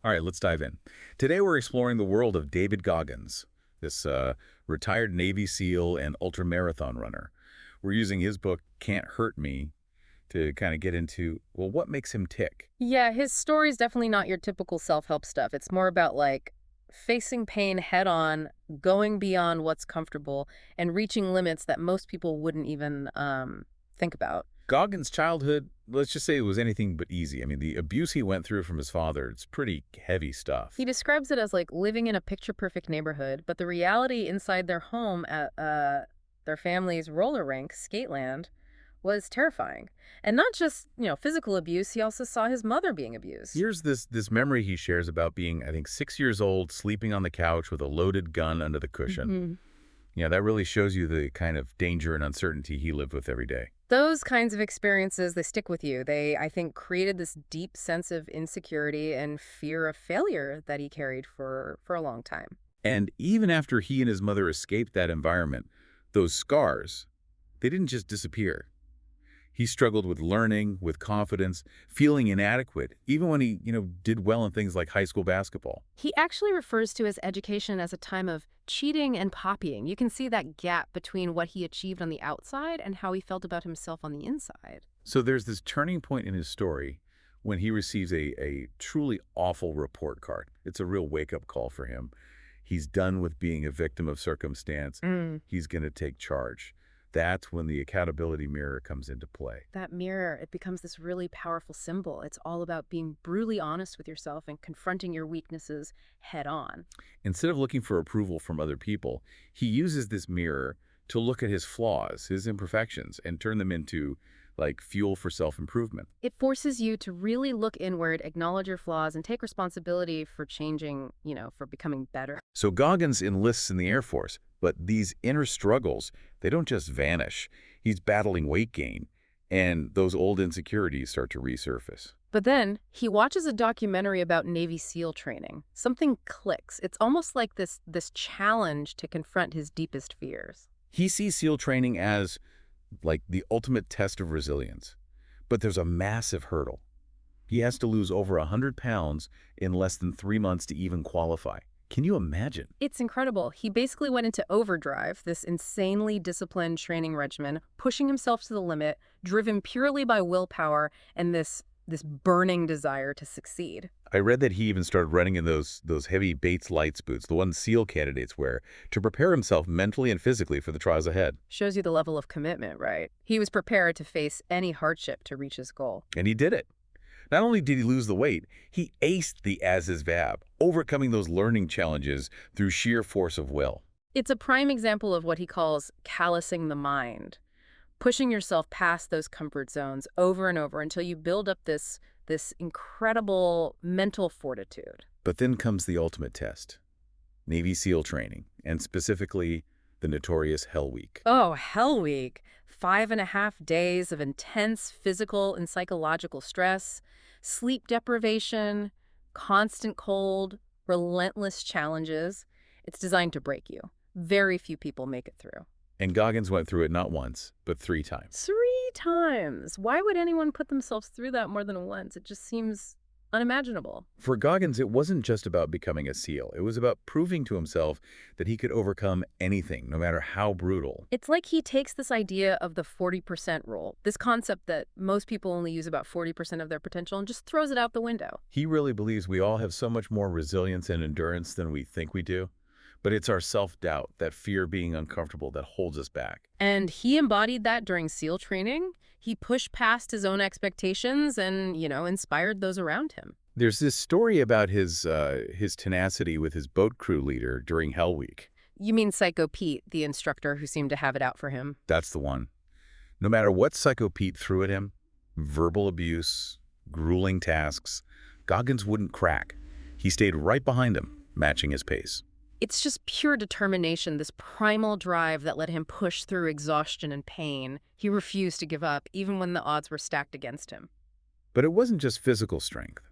All right, let's dive in. Today we're exploring the world of David Goggins, this retired Navy SEAL and ultramarathon runner. We're using his book, Can't Hurt Me, to kind of get into, well, what makes him tick? Yeah, his story's definitely not your typical self-help stuff. It's more about like facing pain head on, going beyond what's comfortable, and reaching limits that most people wouldn't even think about. Goggins' childhood, let's just say it was anything but easy. I mean, the abuse he went through from his father, it's pretty heavy He stuff. describes it as like living in a picture-perfect neighborhood, but the reality inside their home at their family's roller rink, Skateland, was terrifying. And not just, physical abuse, he also saw his mother being abused. Here's this memory he shares about being, I think, 6 years old, sleeping on the couch with a loaded gun under the cushion. Mhm. Yeah, that really shows you the kind of danger and uncertainty he lived with every day. Those kinds of experiences, they stick with you. They, I think, created this deep sense of insecurity and fear of failure that he carried for a long time. And even after he and his mother escaped that environment, those scars, they didn't just disappear. He struggled with learning, with confidence, feeling inadequate, even when he, did well in things like high school basketball. He actually refers to his education as a time of cheating and copying. You can see that gap between what he achieved on the outside and how he felt about himself on the inside. So there's this turning point in his story when he receives a truly awful report card. It's a real wake-up call for him. He's done with being a victim of circumstance. Mm. He's going to take charge. That's when the accountability mirror comes into play. That mirror, it becomes this really powerful symbol. It's all about being brutally honest with yourself and confronting your weaknesses head on. Instead of looking for approval from other people, he uses this mirror to look at his flaws, his imperfections, and turn them into, like, fuel for self-improvement. It forces you to really look inward, acknowledge your flaws, and take responsibility for changing, for becoming better. So Goggins enlists in the Air Force, but these inner struggles, they don't just vanish. He's battling weight gain, and those old insecurities start to resurface. But then he watches a documentary about Navy SEAL training. Something clicks. It's almost like this challenge to confront his deepest fears. He sees SEAL training as, like, the ultimate test of resilience. But there's a massive hurdle. He has to lose over 100 pounds in less than 3 months to even qualify. Can you imagine? It's incredible. He basically went into overdrive, this insanely disciplined training regimen, pushing himself to the limit, driven purely by willpower and this burning desire to succeed. I read that he even started running in those heavy Bates Lights boots, the ones SEAL candidates wear, to prepare himself mentally and physically for the trials ahead. Shows you the level of commitment, right? He was prepared to face any hardship to reach his goal. And he did it. Not only did he lose the weight, he aced the as-is VAB, overcoming those learning challenges through sheer force of will. It's a prime example of what he calls callousing the mind, pushing yourself past those comfort zones over and over until you build up this incredible mental fortitude. But then comes the ultimate test, Navy SEAL training, and specifically the notorious Hell Week. Oh, Hell Week. 5.5 days of intense physical and psychological stress, sleep deprivation, constant cold, relentless challenges. It's designed to break you. Very few people make it through. And Goggins went through it not once, but 3 times. 3 times. Why would anyone put themselves through that more than once? It just seems unimaginable. For Goggins, it wasn't just about becoming a SEAL. It was about proving to himself that he could overcome anything, no matter how brutal. It's like he takes this idea of the 40% rule, this concept that most people only use about 40% of their potential, and just throws it out the window. He really believes we all have so much more resilience and endurance than we think we do. But it's our self-doubt, that fear of being uncomfortable, that holds us back. And he embodied that during SEAL training. He pushed past his own expectations and, inspired those around him. There's this story about his tenacity with his boat crew leader during Hell Week. You mean Psycho Pete, the instructor who seemed to have it out for him? That's the one. No matter what Psycho Pete threw at him, verbal abuse, grueling tasks, Goggins wouldn't crack. He stayed right behind him, matching his pace. It's just pure determination, this primal drive that let him push through exhaustion and pain. He refused to give up, even when the odds were stacked against him. But it wasn't just physical strength.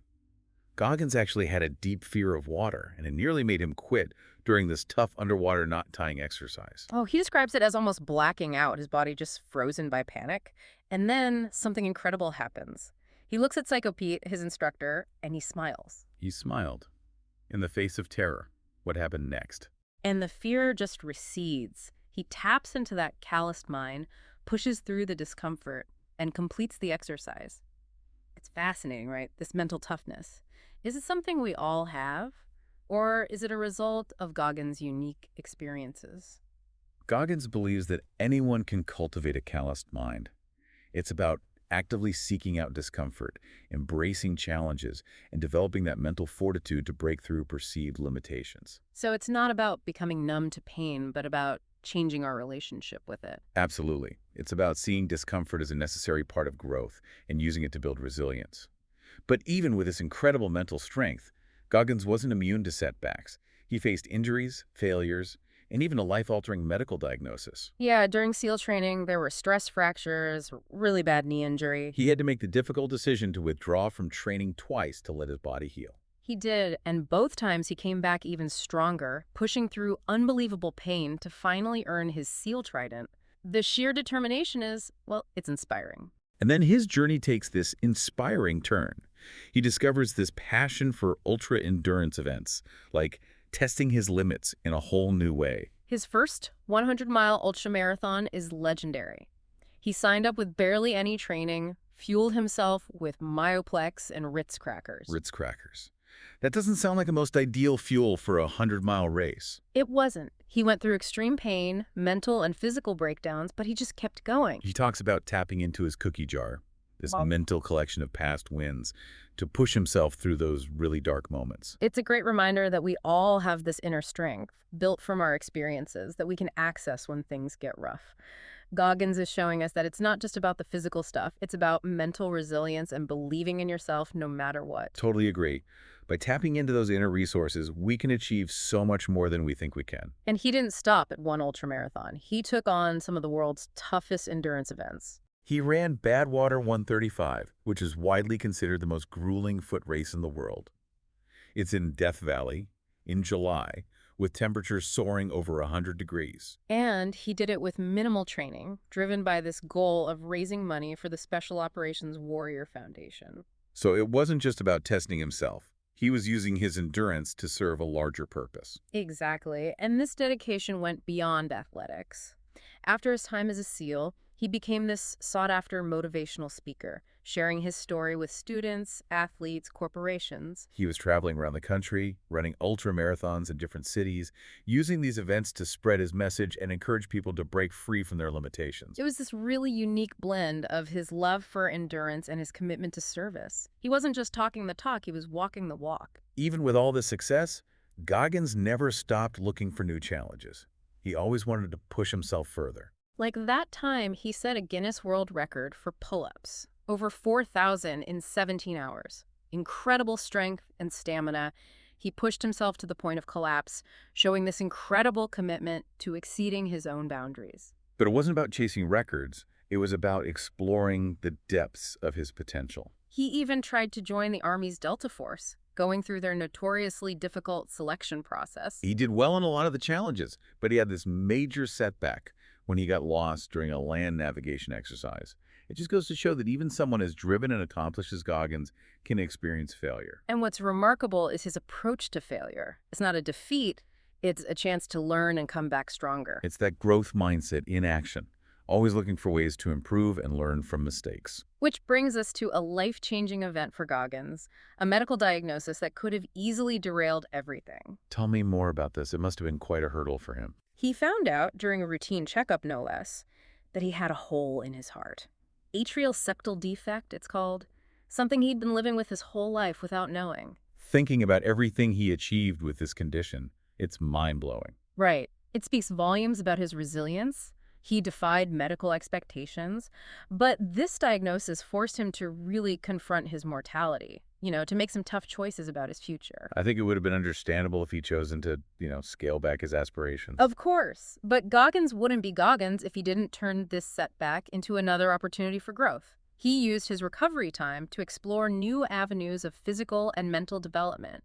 Goggins actually had a deep fear of water, and it nearly made him quit during this tough underwater knot-tying exercise. Oh, he describes it as almost blacking out, his body just frozen by panic. And then something incredible happens. He looks at Psycho Pete, his instructor, and he smiles. He smiled. In the face of terror, what happened next? And the fear just recedes. He taps into that calloused mind, pushes through the discomfort, and completes the exercise. It's fascinating, right? This mental toughness. Is it something we all have? Or is it a result of Goggins' unique experiences? Goggins believes that anyone can cultivate a calloused mind. It's about actively seeking out discomfort, embracing challenges, and developing that mental fortitude to break through perceived limitations. So it's not about becoming numb to pain, but about changing our relationship with it. Absolutely. It's about seeing discomfort as a necessary part of growth and using it to build resilience. But even with this incredible mental strength, Goggins wasn't immune to setbacks. He faced injuries, failures, and even a life-altering medical diagnosis. Yeah, during SEAL training, there were stress fractures, really bad knee injury. He had to make the difficult decision to withdraw from training twice to let his body heal. He did, and both times he came back even stronger, pushing through unbelievable pain to finally earn his SEAL trident. The sheer determination is, well, it's inspiring. And then his journey takes this inspiring turn. He discovers this passion for ultra-endurance events, like testing his limits in a whole new way. His first 100-mile ultramarathon is legendary. He signed up with barely any training, fueled himself with Myoplex and Ritz crackers. Ritz crackers. That doesn't sound like the most ideal fuel for a 100-mile race. It wasn't. He went through extreme pain, mental and physical breakdowns, but he just kept going. He talks about tapping into his cookie jar, this Wow. mental collection of past wins, to push himself through those really dark moments. It's a great reminder that we all have this inner strength, built from our experiences, that we can access when things get rough. Goggins is showing us that it's not just about the physical stuff, it's about mental resilience and believing in yourself no matter what. Totally agree. By tapping into those inner resources, we can achieve so much more than we think we can. And he didn't stop at one ultramarathon. He took on some of the world's toughest endurance events. He ran Badwater 135, which is widely considered the most grueling foot race in the world. It's in Death Valley, in July, with temperatures soaring over 100 degrees. And he did it with minimal training, driven by this goal of raising money for the Special Operations Warrior Foundation. So it wasn't just about testing himself. He was using his endurance to serve a larger purpose. Exactly. And this dedication went beyond athletics. After his time as a SEAL, he became this sought-after motivational speaker, sharing his story with students, athletes, corporations. He was traveling around the country, running ultramarathons in different cities, using these events to spread his message and encourage people to break free from their limitations. It was this really unique blend of his love for endurance and his commitment to service. He wasn't just talking the talk, he was walking the walk. Even with all this success, Goggins never stopped looking for new challenges. He always wanted to push himself further. Like that time, he set a Guinness World Record for pull-ups, over 4,000 in 17 hours. Incredible strength and stamina. He pushed himself to the point of collapse, showing this incredible commitment to exceeding his own boundaries. But it wasn't about chasing records. It was about exploring the depths of his potential. He even tried to join the Army's Delta Force, going through their notoriously difficult selection process. He did well in a lot of the challenges, but he had this major setback when he got lost during a land navigation exercise. It just goes to show that even someone as driven and accomplished as Goggins can experience failure. And what's remarkable is his approach to failure. It's not a defeat, it's a chance to learn and come back stronger. It's that growth mindset in action, always looking for ways to improve and learn from mistakes. Which brings us to a life-changing event for Goggins, a medical diagnosis that could have easily derailed everything. Tell me more about this. It must have been quite a hurdle for him. He found out, during a routine checkup no less, that he had a hole in his heart. Atrial septal defect, it's called. Something he'd been living with his whole life without knowing. Thinking about everything he achieved with this condition, it's mind-blowing. Right. It speaks volumes about his resilience. He defied medical expectations. But this diagnosis forced him to really confront his mortality, to make some tough choices about his future. I think it would have been understandable if he'd chosen to, scale back his aspirations. Of course. But Goggins wouldn't be Goggins if he didn't turn this setback into another opportunity for growth. He used his recovery time to explore new avenues of physical and mental development,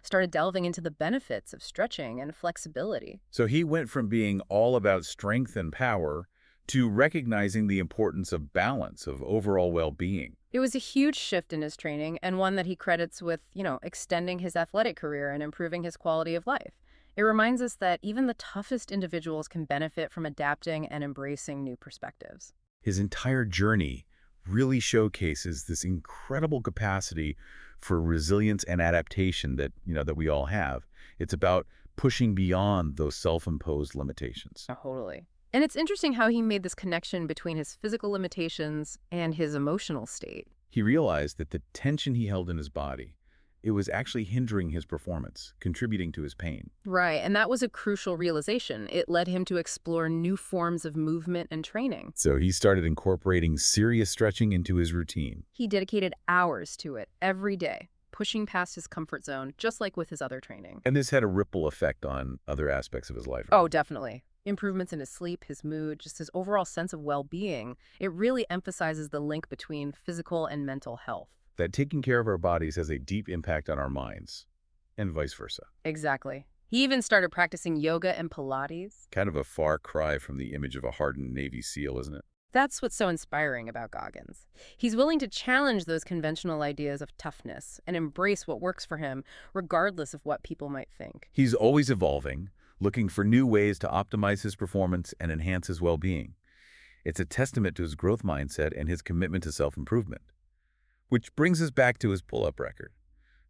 started delving into the benefits of stretching and flexibility. So he went from being all about strength and power to recognizing the importance of balance, of overall well-being. It was a huge shift in his training and one that he credits with, extending his athletic career and improving his quality of life. It reminds us that even the toughest individuals can benefit from adapting and embracing new perspectives. His entire journey really showcases this incredible capacity for resilience and adaptation that we all have. It's about pushing beyond those self-imposed limitations. Totally. And it's interesting how he made this connection between his physical limitations and his emotional state. He realized that the tension he held in his body, it was actually hindering his performance, contributing to his pain. Right, and that was a crucial realization. It led him to explore new forms of movement and training. So he started incorporating serious stretching into his routine. He dedicated hours to it every day, pushing past his comfort zone, just like with his other training. And this had a ripple effect on other aspects of his life. Oh, definitely. Improvements in his sleep, his mood, just his overall sense of well-being. It really emphasizes the link between physical and mental health. That taking care of our bodies has a deep impact on our minds, and vice versa. Exactly. He even started practicing yoga and Pilates. Kind of a far cry from the image of a hardened Navy SEAL, isn't it? That's what's so inspiring about Goggins. He's willing to challenge those conventional ideas of toughness and embrace what works for him, regardless of what people might think. He's always evolving, looking for new ways to optimize his performance and enhance his well-being. It's a testament to his growth mindset and his commitment to self-improvement. Which brings us back to his pull-up record.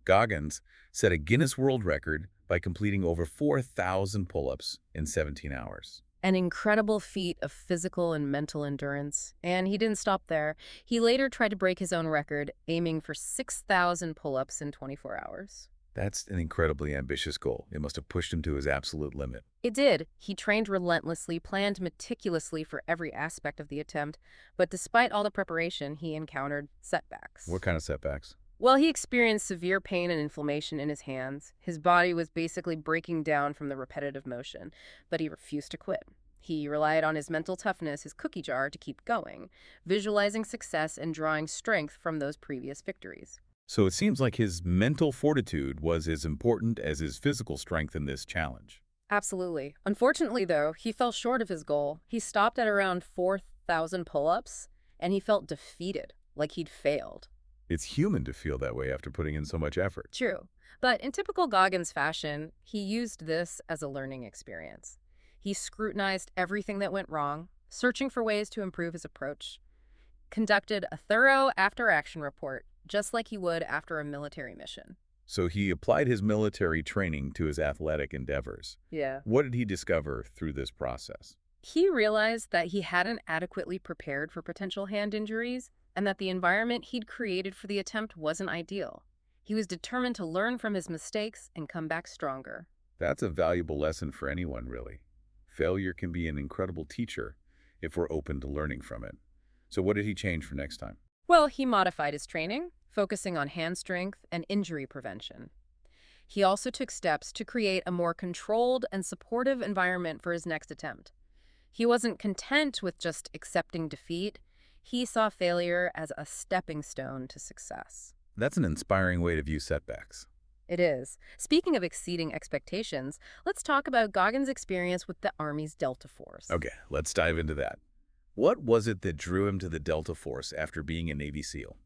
Goggins set a Guinness World Record by completing over 4,000 pull-ups in 17 hours. An incredible feat of physical and mental endurance. And he didn't stop there. He later tried to break his own record, aiming for 6,000 pull-ups in 24 hours. That's an incredibly ambitious goal. It must have pushed him to his absolute limit. It did. He trained relentlessly, planned meticulously for every aspect of the attempt, but despite all the preparation, he encountered setbacks. What kind of setbacks? Well, he experienced severe pain and inflammation in his hands. His body was basically breaking down from the repetitive motion, but he refused to quit. He relied on his mental toughness, his cookie jar, to keep going, visualizing success and drawing strength from those previous victories. So it seems like his mental fortitude was as important as his physical strength in this challenge. Absolutely. Unfortunately, though, he fell short of his goal. He stopped at around 4,000 pull-ups, and he felt defeated, like he'd failed. It's human to feel that way after putting in so much effort. True. But in typical Goggins fashion, he used this as a learning experience. He scrutinized everything that went wrong, searching for ways to improve his approach, conducted a thorough after-action report, just like he would after a military mission. So he applied his military training to his athletic endeavors. Yeah. What did he discover through this process? He realized that he hadn't adequately prepared for potential hand injuries and that the environment he'd created for the attempt wasn't ideal. He was determined to learn from his mistakes and come back stronger. That's a valuable lesson for anyone, really. Failure can be an incredible teacher if we're open to learning from it. So what did he change for next time? Well, he modified his training, focusing on hand strength and injury prevention. He also took steps to create a more controlled and supportive environment for his next attempt. He wasn't content with just accepting defeat. He saw failure as a stepping stone to success. That's an inspiring way to view setbacks. It is. Speaking of exceeding expectations, let's talk about Goggins' experience with the Army's Delta Force. Okay, let's dive into that. What was it that drew him to the Delta Force after being a Navy SEAL?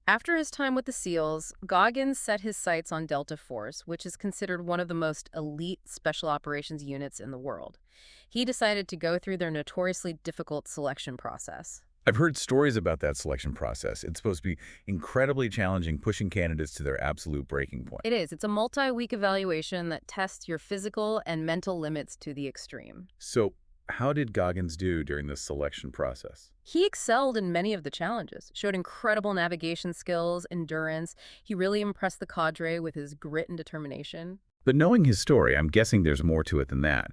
After his time with the SEALs, Goggins set his sights on Delta Force, which is considered one of the most elite special operations units in the world. He decided to go through their notoriously difficult selection process. I've heard stories about that selection process. It's supposed to be incredibly challenging, pushing candidates to their absolute breaking point. It is. It's a multi-week evaluation that tests your physical and mental limits to the extreme. So, how did Goggins do during this selection process? He excelled in many of the challenges, showed incredible navigation skills, endurance. He really impressed the cadre with his grit and determination. But knowing his story, I'm guessing there's more to it than that.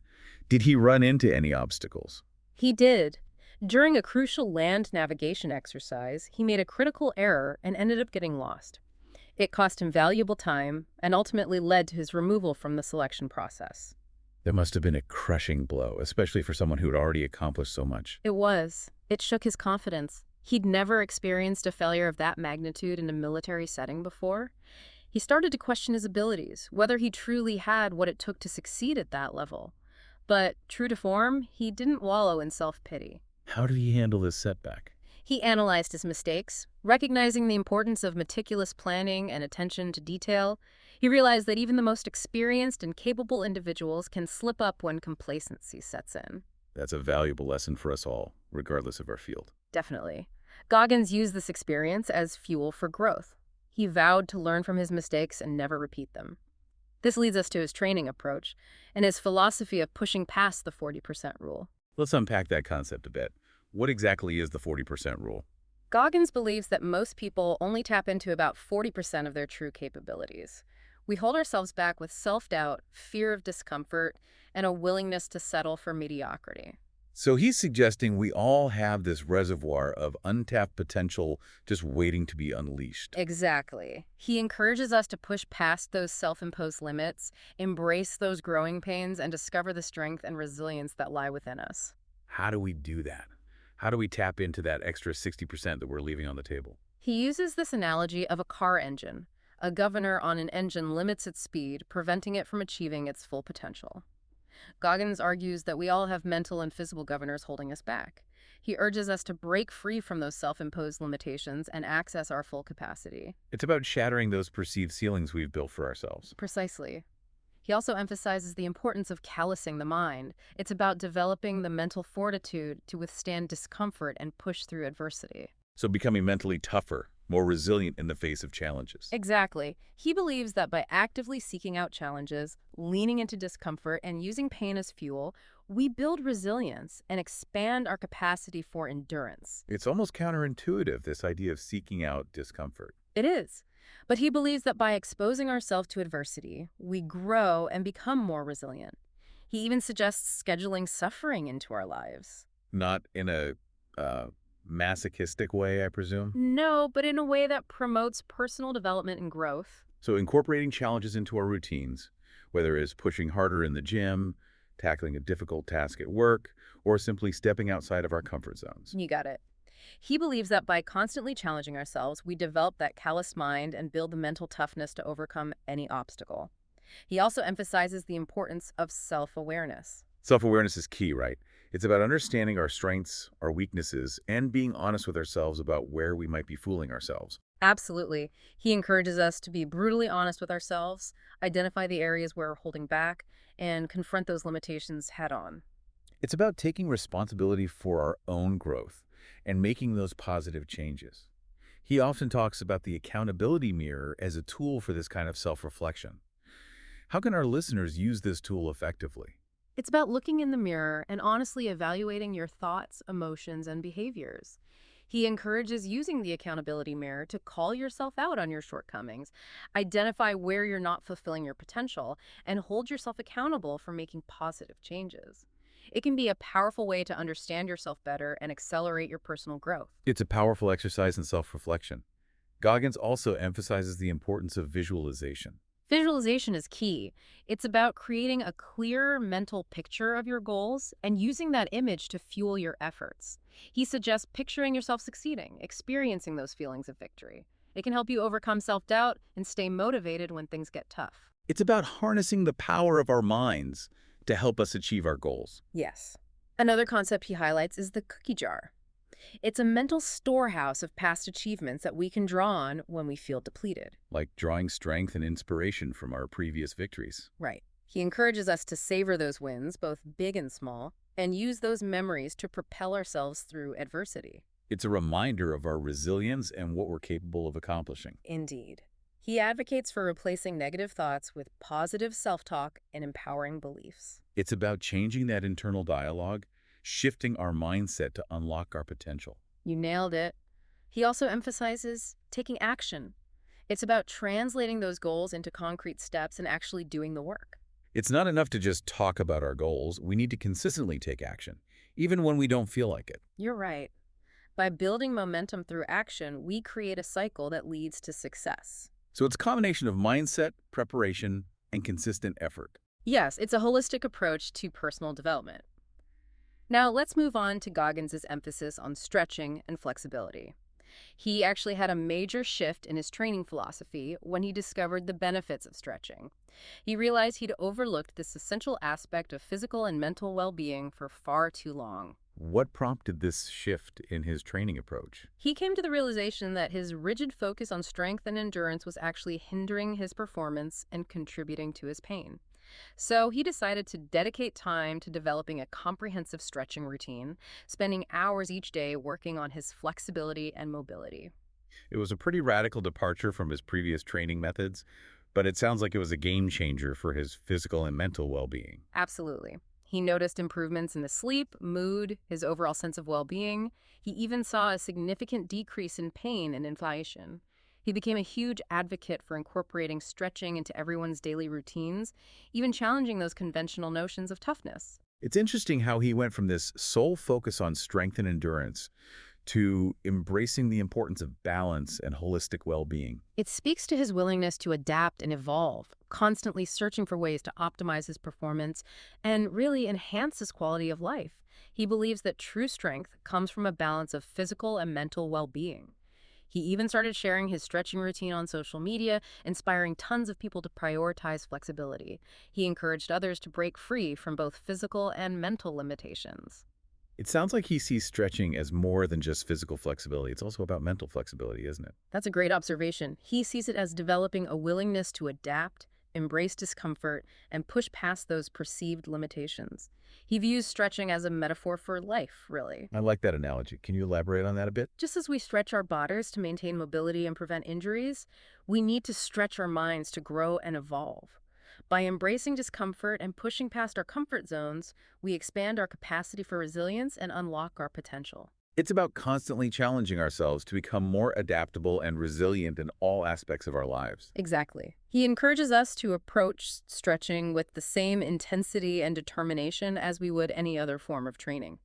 Did he run into any obstacles? He did. During a crucial land navigation exercise, he made a critical error and ended up getting lost. It cost him valuable time and ultimately led to his removal from the selection process. That must have been a crushing blow, especially for someone who had already accomplished so much. It was. It shook his confidence. He'd never experienced a failure of that magnitude in a military setting before. He started to question his abilities, whether he truly had what it took to succeed at that level. But, true to form, he didn't wallow in self-pity. How did he handle this setback? He analyzed his mistakes, recognizing the importance of meticulous planning and attention to detail. He realized that even the most experienced and capable individuals can slip up when complacency sets in. That's a valuable lesson for us all, regardless of our field. Definitely. Goggins used this experience as fuel for growth. He vowed to learn from his mistakes and never repeat them. This leads us to his training approach and his philosophy of pushing past the 40% rule. Let's unpack that concept a bit. What exactly is the 40% rule? Goggins believes that most people only tap into about 40% of their true capabilities. We hold ourselves back with self-doubt, fear of discomfort, and a willingness to settle for mediocrity. So he's suggesting we all have this reservoir of untapped potential just waiting to be unleashed. Exactly. He encourages us to push past those self-imposed limits, embrace those growing pains, and discover the strength and resilience that lie within us. How do we do that? How do we tap into that extra 60% that we're leaving on the table? He uses this analogy of a car engine. A governor on an engine limits its speed, preventing it from achieving its full potential. Goggins argues that we all have mental and physical governors holding us back. He urges us to break free from those self-imposed limitations and access our full capacity. It's about shattering those perceived ceilings we've built for ourselves. Precisely. He also emphasizes the importance of callousing the mind. It's about developing the mental fortitude to withstand discomfort and push through adversity. So becoming mentally tougher, more resilient in the face of challenges. Exactly. He believes that by actively seeking out challenges, leaning into discomfort, and using pain as fuel, we build resilience and expand our capacity for endurance. It's almost counterintuitive, this idea of seeking out discomfort. It is. But he believes that by exposing ourselves to adversity, we grow and become more resilient. He even suggests scheduling suffering into our lives. Not in a masochistic way, I presume. No, but in a way that promotes personal development and growth. So incorporating challenges into our routines, whether it's pushing harder in the gym, tackling a difficult task at work, or simply stepping outside of our comfort zones. You got it. He believes that by constantly challenging ourselves, we develop that callous mind and build the mental toughness to overcome any obstacle. He also emphasizes the importance of self-awareness. Self-awareness is key, right? It's about understanding our strengths, our weaknesses, and being honest with ourselves about where we might be fooling ourselves. Absolutely. He encourages us to be brutally honest with ourselves, identify the areas where we're holding back, and confront those limitations head on. It's about taking responsibility for our own growth and making those positive changes. He often talks about the accountability mirror as a tool for this kind of self-reflection. How can our listeners use this tool effectively? It's about looking in the mirror and honestly evaluating your thoughts, emotions, and behaviors. He encourages using the accountability mirror to call yourself out on your shortcomings, identify where you're not fulfilling your potential, and hold yourself accountable for making positive changes. It can be a powerful way to understand yourself better and accelerate your personal growth. It's a powerful exercise in self-reflection. Goggins also emphasizes the importance of visualization. Visualization is key. It's about creating a clear mental picture of your goals and using that image to fuel your efforts. He suggests picturing yourself succeeding, experiencing those feelings of victory. It can help you overcome self-doubt and stay motivated when things get tough. It's about harnessing the power of our minds to help us achieve our goals. Yes. Another concept he highlights is the cookie jar. It's a mental storehouse of past achievements that we can draw on when we feel depleted. Like drawing strength and inspiration from our previous victories. Right. He encourages us to savor those wins, both big and small, and use those memories to propel ourselves through adversity. It's a reminder of our resilience and what we're capable of accomplishing. Indeed. He advocates for replacing negative thoughts with positive self-talk and empowering beliefs. It's about changing that internal dialogue, shifting our mindset to unlock our potential. You nailed it. He also emphasizes taking action. It's about translating those goals into concrete steps and actually doing the work. It's not enough to just talk about our goals. We need to consistently take action, even when we don't feel like it. You're right. By building momentum through action, we create a cycle that leads to success. So it's a combination of mindset, preparation, and consistent effort. Yes, it's a holistic approach to personal development. Now, let's move on to Goggins' emphasis on stretching and flexibility. He actually had a major shift in his training philosophy when he discovered the benefits of stretching. He realized he'd overlooked this essential aspect of physical and mental well-being for far too long. What prompted this shift in his training approach? He came to the realization that his rigid focus on strength and endurance was actually hindering his performance and contributing to his pain. So he decided to dedicate time to developing a comprehensive stretching routine, spending hours each day working on his flexibility and mobility. It was a pretty radical departure from his previous training methods, but it sounds like it was a game changer for his physical and mental well-being. Absolutely. He noticed improvements in his sleep, mood, his overall sense of well-being. He even saw a significant decrease in pain and inflammation. He became a huge advocate for incorporating stretching into everyone's daily routines, even challenging those conventional notions of toughness. It's interesting how he went from this sole focus on strength and endurance to embracing the importance of balance and holistic well-being. It speaks to his willingness to adapt and evolve, constantly searching for ways to optimize his performance and really enhance his quality of life. He believes that true strength comes from a balance of physical and mental well-being. He even started sharing his stretching routine on social media, inspiring tons of people to prioritize flexibility. He encouraged others to break free from both physical and mental limitations. It sounds like he sees stretching as more than just physical flexibility. It's also about mental flexibility, isn't it? That's a great observation. He sees it as developing a willingness to adapt, embrace discomfort, and push past those perceived limitations. He views stretching as a metaphor for life, really. I like that analogy. Can you elaborate on that a bit? Just as we stretch our bodies to maintain mobility and prevent injuries, we need to stretch our minds to grow and evolve. By embracing discomfort and pushing past our comfort zones, we expand our capacity for resilience and unlock our potential. It's about constantly challenging ourselves to become more adaptable and resilient in all aspects of our lives. Exactly. He encourages us to approach stretching with the same intensity and determination as we would any other form of training.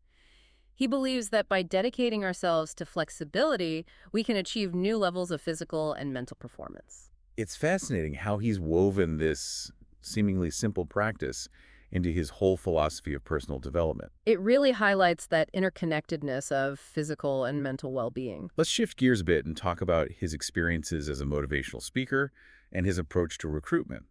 He believes that by dedicating ourselves to flexibility, we can achieve new levels of physical and mental performance. It's fascinating how he's woven this seemingly simple practice into his whole philosophy of personal development. It really highlights that interconnectedness of physical and mental well-being. Let's shift gears a bit and talk about his experiences as a motivational speaker and his approach to recruitment.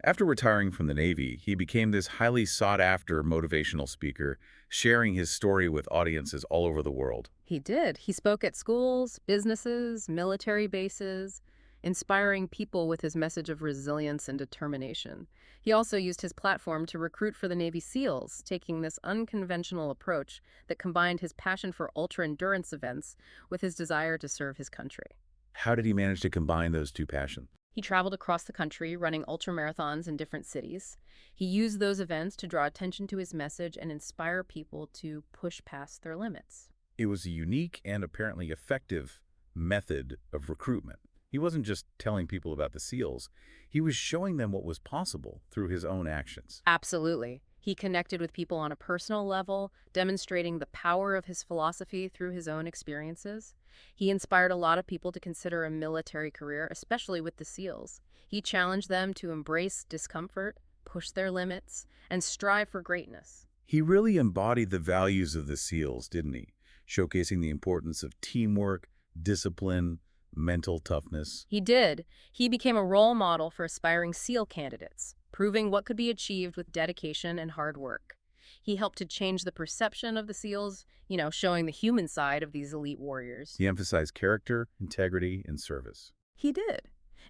After retiring from the Navy, he became this highly sought-after motivational speaker, sharing his story with audiences all over the world. He did. He spoke at schools, businesses, military bases, inspiring people with his message of resilience and determination. He also used his platform to recruit for the Navy SEALs, taking this unconventional approach that combined his passion for ultra-endurance events with his desire to serve his country. How did he manage to combine those two passions? He traveled across the country running ultramarathons in different cities. He used those events to draw attention to his message and inspire people to push past their limits. It was a unique and apparently effective method of recruitment. He wasn't just telling people about the SEALs. He was showing them what was possible through his own actions. Absolutely. He connected with people on a personal level, demonstrating the power of his philosophy through his own experiences. He inspired a lot of people to consider a military career, especially with the SEALs. He challenged them to embrace discomfort, push their limits, and strive for greatness. He really embodied the values of the SEALs, didn't he? Showcasing the importance of teamwork, discipline, mental toughness. He did. He became a role model for aspiring SEAL candidates, proving what could be achieved with dedication and hard work. He helped to change the perception of the SEALs, showing the human side of these elite warriors. He emphasized character, integrity, and service. He did.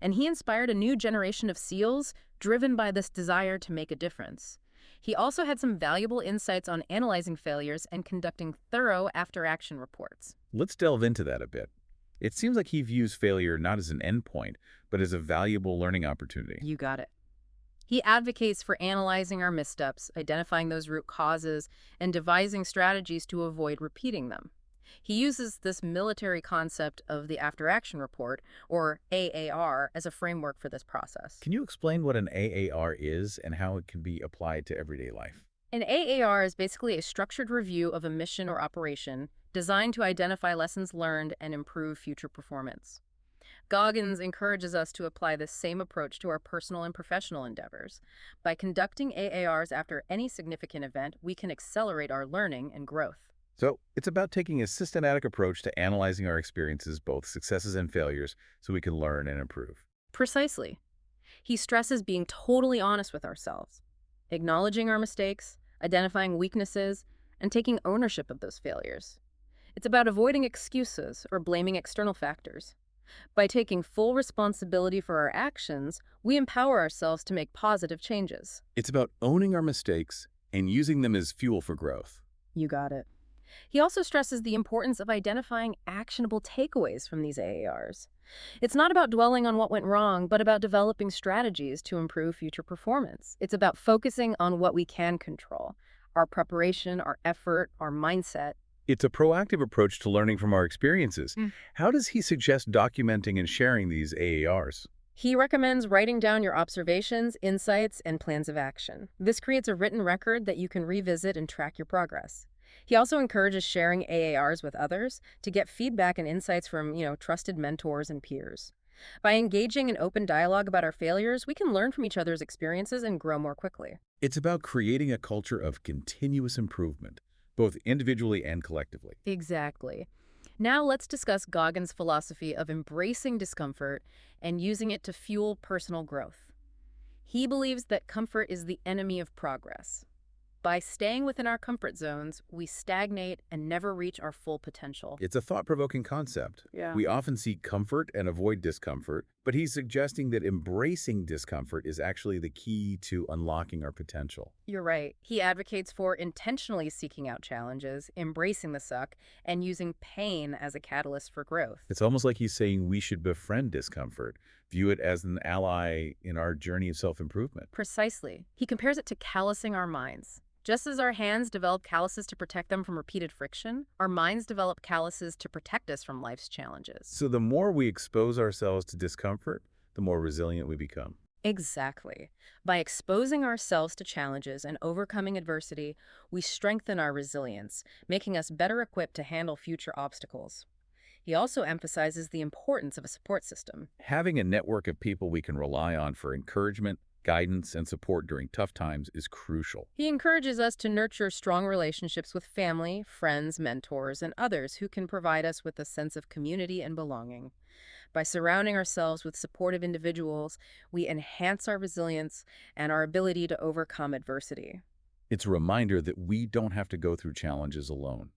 And he inspired a new generation of SEALs driven by this desire to make a difference. He also had some valuable insights on analyzing failures and conducting thorough after-action reports. Let's delve into that a bit. It seems like he views failure not as an endpoint, but as a valuable learning opportunity. You got it. He advocates for analyzing our missteps, identifying those root causes, and devising strategies to avoid repeating them. He uses this military concept of the after-action report, or AAR, as a framework for this process. Can you explain what an AAR is and how it can be applied to everyday life? An AAR is basically a structured review of a mission or operation designed to identify lessons learned and improve future performance. Goggins encourages us to apply this same approach to our personal and professional endeavors. By conducting AARs after any significant event, we can accelerate our learning and growth. So it's about taking a systematic approach to analyzing our experiences, both successes and failures, so we can learn and improve. Precisely. He stresses being totally honest with ourselves, acknowledging our mistakes, identifying weaknesses, and taking ownership of those failures. It's about avoiding excuses or blaming external factors. By taking full responsibility for our actions, we empower ourselves to make positive changes. It's about owning our mistakes and using them as fuel for growth. You got it. He also stresses the importance of identifying actionable takeaways from these AARs. It's not about dwelling on what went wrong, but about developing strategies to improve future performance. It's about focusing on what we can control: our preparation, our effort, our mindset. It's a proactive approach to learning from our experiences. Mm. How does he suggest documenting and sharing these AARs? He recommends writing down your observations, insights, and plans of action. This creates a written record that you can revisit and track your progress. He also encourages sharing AARs with others to get feedback and insights from, trusted mentors and peers. By engaging in open dialogue about our failures, we can learn from each other's experiences and grow more quickly. It's about creating a culture of continuous improvement, both individually and collectively. Exactly. Now let's discuss Goggins' philosophy of embracing discomfort and using it to fuel personal growth. He believes that comfort is the enemy of progress. By staying within our comfort zones, we stagnate and never reach our full potential. It's a thought-provoking concept. Yeah. We often seek comfort and avoid discomfort, but he's suggesting that embracing discomfort is actually the key to unlocking our potential. You're right. He advocates for intentionally seeking out challenges, embracing the suck, and using pain as a catalyst for growth. It's almost like he's saying we should befriend discomfort, view it as an ally in our journey of self-improvement. Precisely. He compares it to callousing our minds. Just as our hands develop calluses to protect them from repeated friction, our minds develop calluses to protect us from life's challenges. So the more we expose ourselves to discomfort, the more resilient we become. Exactly. By exposing ourselves to challenges and overcoming adversity, we strengthen our resilience, making us better equipped to handle future obstacles. He also emphasizes the importance of a support system. Having a network of people we can rely on for encouragement, guidance, and support during tough times is crucial. He encourages us to nurture strong relationships with family, friends, mentors, and others who can provide us with a sense of community and belonging. By surrounding ourselves with supportive individuals, we enhance our resilience and our ability to overcome adversity. It's a reminder that we don't have to go through challenges alone.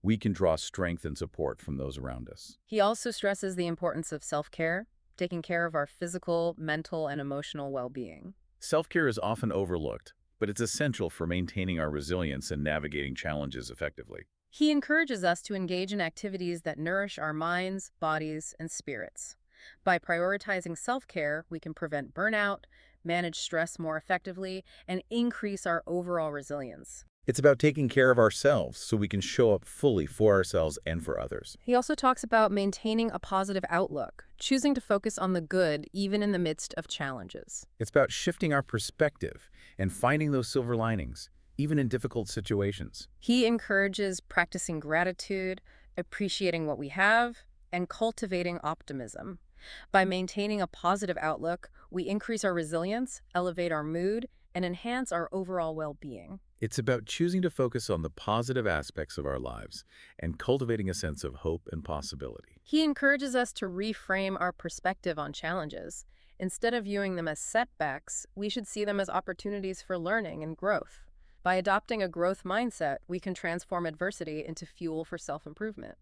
We can draw strength and support from those around us. He also stresses the importance of self-care, taking care of our physical, mental, and emotional well-being. Self-care is often overlooked, but it's essential for maintaining our resilience and navigating challenges effectively. He encourages us to engage in activities that nourish our minds, bodies, and spirits. By prioritizing self-care, we can prevent burnout, manage stress more effectively, and increase our overall resilience. It's about taking care of ourselves so we can show up fully for ourselves and for others. He also talks about maintaining a positive outlook, choosing to focus on the good even in the midst of challenges. It's about shifting our perspective and finding those silver linings, even in difficult situations. He encourages practicing gratitude, appreciating what we have, and cultivating optimism. By maintaining a positive outlook, we increase our resilience, elevate our mood, and enhance our overall well-being. It's about choosing to focus on the positive aspects of our lives and cultivating a sense of hope and possibility. He encourages us to reframe our perspective on challenges. Instead of viewing them as setbacks, we should see them as opportunities for learning and growth. By adopting a growth mindset, we can transform adversity into fuel for self-improvement.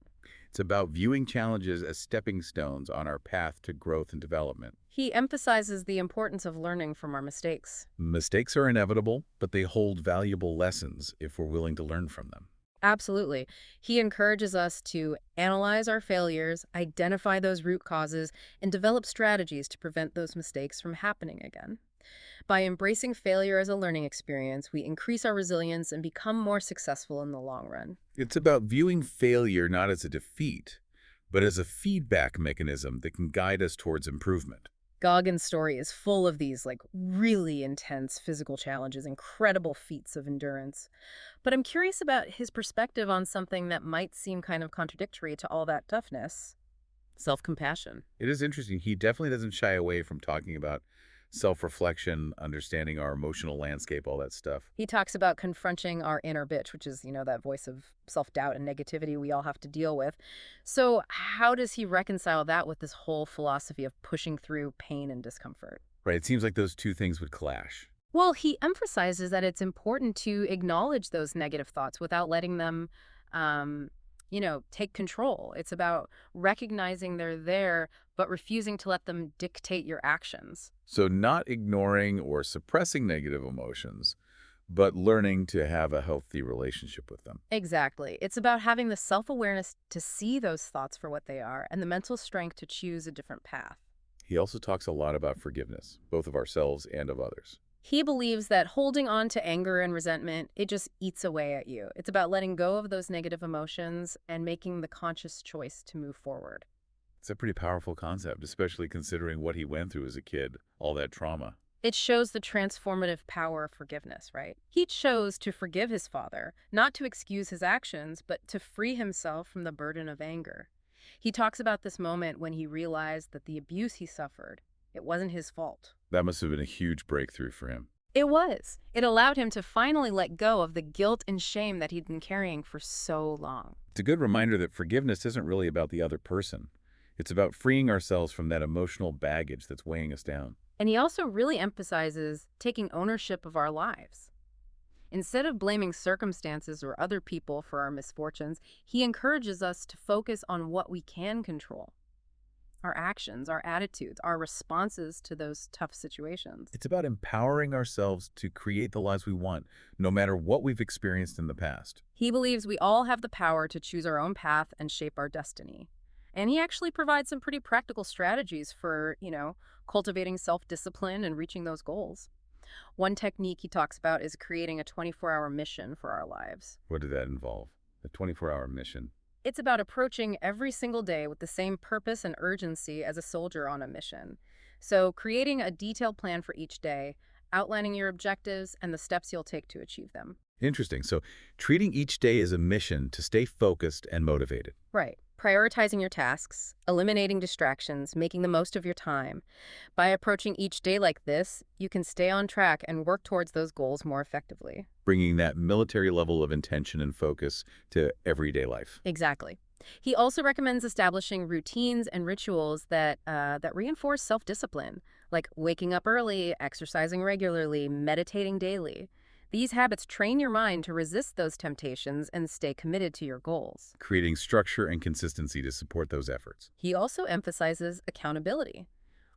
It's about viewing challenges as stepping stones on our path to growth and development. He emphasizes the importance of learning from our mistakes. Mistakes are inevitable, but they hold valuable lessons if we're willing to learn from them. Absolutely. He encourages us to analyze our failures, identify those root causes, and develop strategies to prevent those mistakes from happening again. By embracing failure as a learning experience, we increase our resilience and become more successful in the long run. It's about viewing failure not as a defeat, but as a feedback mechanism that can guide us towards improvement. Goggins' story is full of these really intense physical challenges, incredible feats of endurance. But I'm curious about his perspective on something that might seem kind of contradictory to all that toughness: self-compassion. It is interesting. He definitely doesn't shy away from talking about self-reflection, understanding our emotional landscape, all that stuff. He talks about confronting our inner bitch, which is, that voice of self-doubt and negativity we all have to deal with. So how does he reconcile that with this whole philosophy of pushing through pain and discomfort? Right, it seems like those two things would clash. Well, he emphasizes that it's important to acknowledge those negative thoughts without letting them, um, take control. It's about recognizing they're there, but refusing to let them dictate your actions. So not ignoring or suppressing negative emotions, but learning to have a healthy relationship with them. Exactly. It's about having the self-awareness to see those thoughts for what they are and the mental strength to choose a different path. He also talks a lot about forgiveness, both of ourselves and of others. He believes that holding on to anger and resentment, it just eats away at you. It's about letting go of those negative emotions and making the conscious choice to move forward. It's a pretty powerful concept, especially considering what he went through as a kid, all that trauma. It shows the transformative power of forgiveness, right? He chose to forgive his father, not to excuse his actions, but to free himself from the burden of anger. He talks about this moment when he realized that the abuse he suffered, it wasn't his fault. That must have been a huge breakthrough for him. It was. It allowed him to finally let go of the guilt and shame that he'd been carrying for so long. It's a good reminder that forgiveness isn't really about the other person. It's about freeing ourselves from that emotional baggage that's weighing us down. And he also really emphasizes taking ownership of our lives. Instead of blaming circumstances or other people for our misfortunes, he encourages us to focus on what we can control: our actions, our attitudes, our responses to those tough situations. It's about empowering ourselves to create the lives we want, no matter what we've experienced in the past. He believes we all have the power to choose our own path and shape our destiny. And he actually provides some pretty practical strategies for, cultivating self-discipline and reaching those goals. One technique he talks about is creating a 24-hour mission for our lives. What did that involve? A 24-hour mission. It's about approaching every single day with the same purpose and urgency as a soldier on a mission. So, creating a detailed plan for each day, outlining your objectives, and the steps you'll take to achieve them. Interesting. So treating each day as a mission to stay focused and motivated. Right. Prioritizing your tasks, eliminating distractions, making the most of your time. By approaching each day like this, you can stay on track and work towards those goals more effectively. Bringing that military level of intention and focus to everyday life. Exactly. He also recommends establishing routines and rituals that reinforce self-discipline, like waking up early, exercising regularly, meditating daily. These habits train your mind to resist those temptations and stay committed to your goals. Creating structure and consistency to support those efforts. He also emphasizes accountability,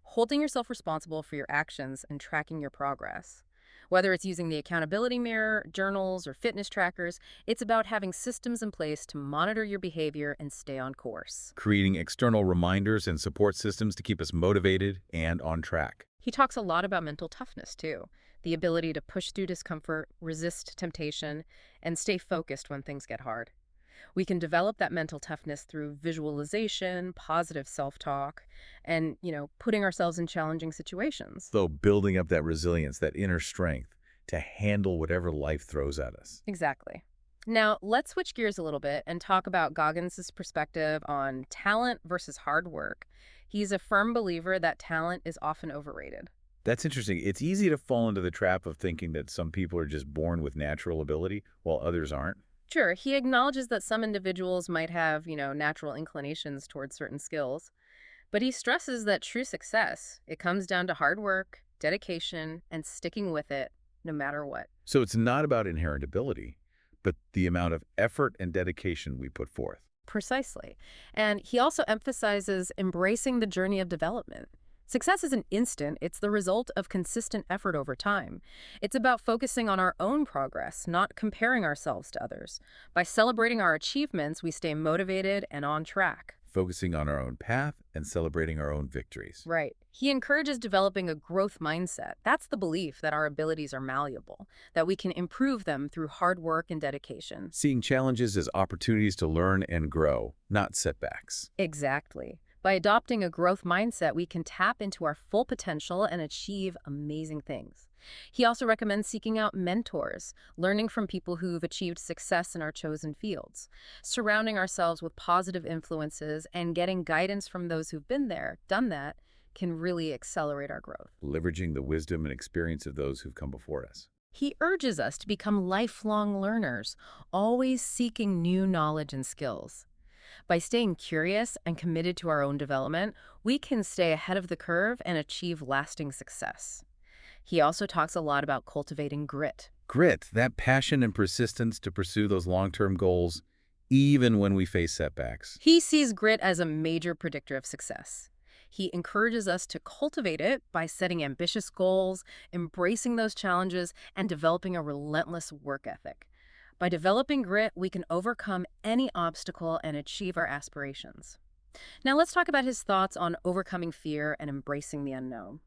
holding yourself responsible for your actions and tracking your progress. Whether it's using the accountability mirror, journals, or fitness trackers, it's about having systems in place to monitor your behavior and stay on course. Creating external reminders and support systems to keep us motivated and on track. He talks a lot about mental toughness, too. The ability to push through discomfort, resist temptation, and stay focused when things get hard. We can develop that mental toughness through visualization, positive self-talk, and, putting ourselves in challenging situations. So building up that resilience, that inner strength to handle whatever life throws at us. Exactly. Now, let's switch gears a little bit and talk about Goggins' perspective on talent versus hard work. He's a firm believer that talent is often overrated. That's interesting. It's easy to fall into the trap of thinking that some people are just born with natural ability while others aren't. Sure, he acknowledges that some individuals might have, natural inclinations towards certain skills, but he stresses that true success, it comes down to hard work, dedication, and sticking with it no matter what. So it's not about inherent ability, but the amount of effort and dedication we put forth. Precisely. And he also emphasizes embracing the journey of development. Success isn't instant, it's the result of consistent effort over time. It's about focusing on our own progress, not comparing ourselves to others. By celebrating our achievements, we stay motivated and on track. Focusing on our own path and celebrating our own victories. Right. He encourages developing a growth mindset. That's the belief that our abilities are malleable, that we can improve them through hard work and dedication. Seeing challenges as opportunities to learn and grow, not setbacks. Exactly. By adopting a growth mindset, we can tap into our full potential and achieve amazing things. He also recommends seeking out mentors, learning from people who've achieved success in our chosen fields, surrounding ourselves with positive influences, and getting guidance from those who've been there, done that, can really accelerate our growth. Leveraging the wisdom and experience of those who've come before us. He urges us to become lifelong learners, always seeking new knowledge and skills. By staying curious and committed to our own development, we can stay ahead of the curve and achieve lasting success. He also talks a lot about cultivating grit. Grit, that passion and persistence to pursue those long-term goals, even when we face setbacks. He sees grit as a major predictor of success. He encourages us to cultivate it by setting ambitious goals, embracing those challenges, and developing a relentless work ethic. By developing grit, we can overcome any obstacle and achieve our aspirations. Now let's talk about his thoughts on overcoming fear and embracing the unknown.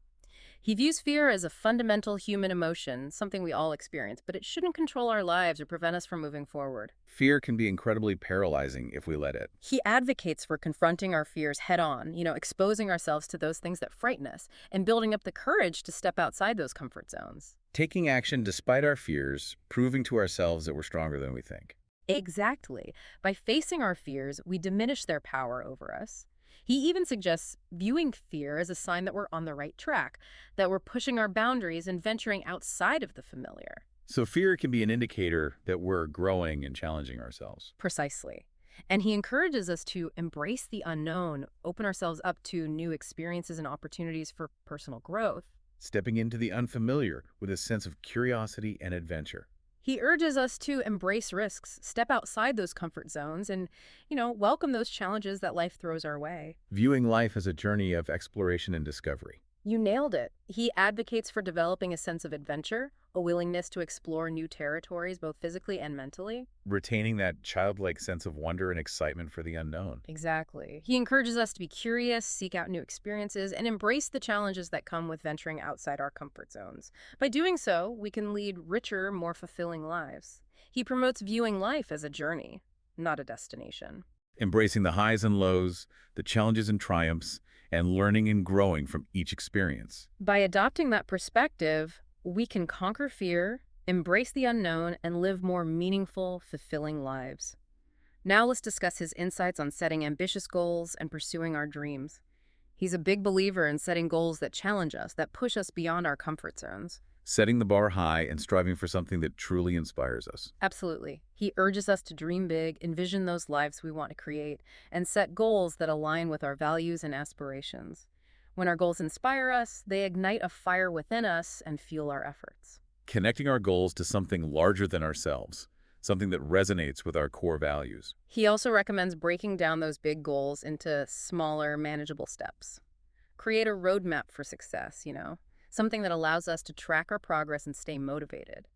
He views fear as a fundamental human emotion, something we all experience, but it shouldn't control our lives or prevent us from moving forward. Fear can be incredibly paralyzing if we let it. He advocates for confronting our fears head on, exposing ourselves to those things that frighten us, and building up the courage to step outside those comfort zones. Taking action despite our fears, proving to ourselves that we're stronger than we think. Exactly. By facing our fears, we diminish their power over us. He even suggests viewing fear as a sign that we're on the right track, that we're pushing our boundaries and venturing outside of the familiar. So fear can be an indicator that we're growing and challenging ourselves. Precisely. And he encourages us to embrace the unknown, open ourselves up to new experiences and opportunities for personal growth. Stepping into the unfamiliar with a sense of curiosity and adventure. He urges us to embrace risks, step outside those comfort zones, and, welcome those challenges that life throws our way. Viewing life as a journey of exploration and discovery. You nailed it. He advocates for developing a sense of adventure, a willingness to explore new territories, both physically and mentally. Retaining that childlike sense of wonder and excitement for the unknown. Exactly. He encourages us to be curious, seek out new experiences, and embrace the challenges that come with venturing outside our comfort zones. By doing so, we can lead richer, more fulfilling lives. He promotes viewing life as a journey, not a destination. Embracing the highs and lows, the challenges and triumphs, and learning and growing from each experience. By adopting that perspective, we can conquer fear, embrace the unknown, and live more meaningful, fulfilling lives. Now let's discuss his insights on setting ambitious goals and pursuing our dreams. He's a big believer in setting goals that challenge us, that push us beyond our comfort zones. Setting the bar high and striving for something that truly inspires us. Absolutely. He urges us to dream big, envision those lives we want to create, and set goals that align with our values and aspirations. When our goals inspire us, they ignite a fire within us and fuel our efforts. Connecting our goals to something larger than ourselves, something that resonates with our core values. He also recommends breaking down those big goals into smaller, manageable steps. Create a roadmap for success, something that allows us to track our progress and stay motivated.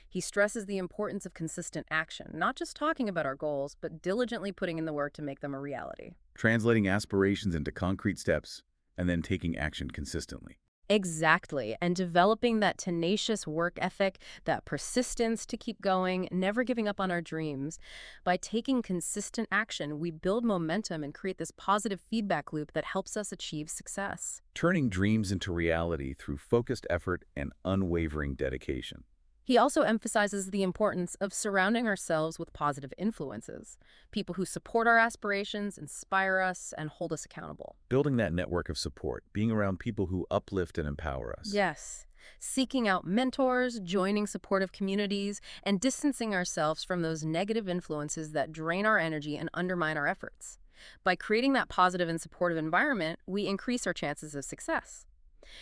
He stresses the importance of consistent action, not just talking about our goals, but diligently putting in the work to make them a reality. Translating aspirations into concrete steps and then taking action consistently. Exactly, and developing that tenacious work ethic, that persistence to keep going, never giving up on our dreams. By taking consistent action, we build momentum and create this positive feedback loop that helps us achieve success. Turning dreams into reality through focused effort and unwavering dedication. He also emphasizes the importance of surrounding ourselves with positive influences, people who support our aspirations, inspire us, and hold us accountable. Building that network of support, being around people who uplift and empower us. Yes. Seeking out mentors, joining supportive communities, and distancing ourselves from those negative influences that drain our energy and undermine our efforts. By creating that positive and supportive environment, we increase our chances of success.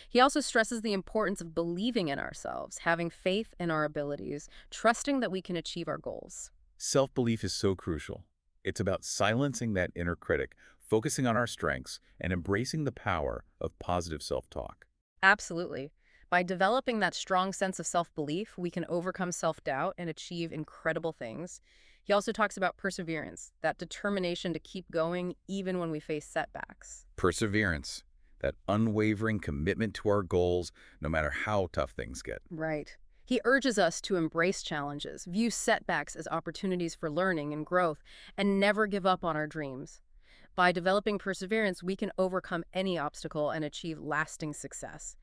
He also stresses the importance of believing in ourselves, having faith in our abilities, trusting that we can achieve our goals. Self-belief is so crucial. It's about silencing that inner critic, focusing on our strengths, and embracing the power of positive self-talk. Absolutely. By developing that strong sense of self-belief, we can overcome self-doubt and achieve incredible things. He also talks about perseverance, that determination to keep going even when we face setbacks. Perseverance. That unwavering commitment to our goals, no matter how tough things get. Right. He urges us to embrace challenges, view setbacks as opportunities for learning and growth, and never give up on our dreams. By developing perseverance, we can overcome any obstacle and achieve lasting success.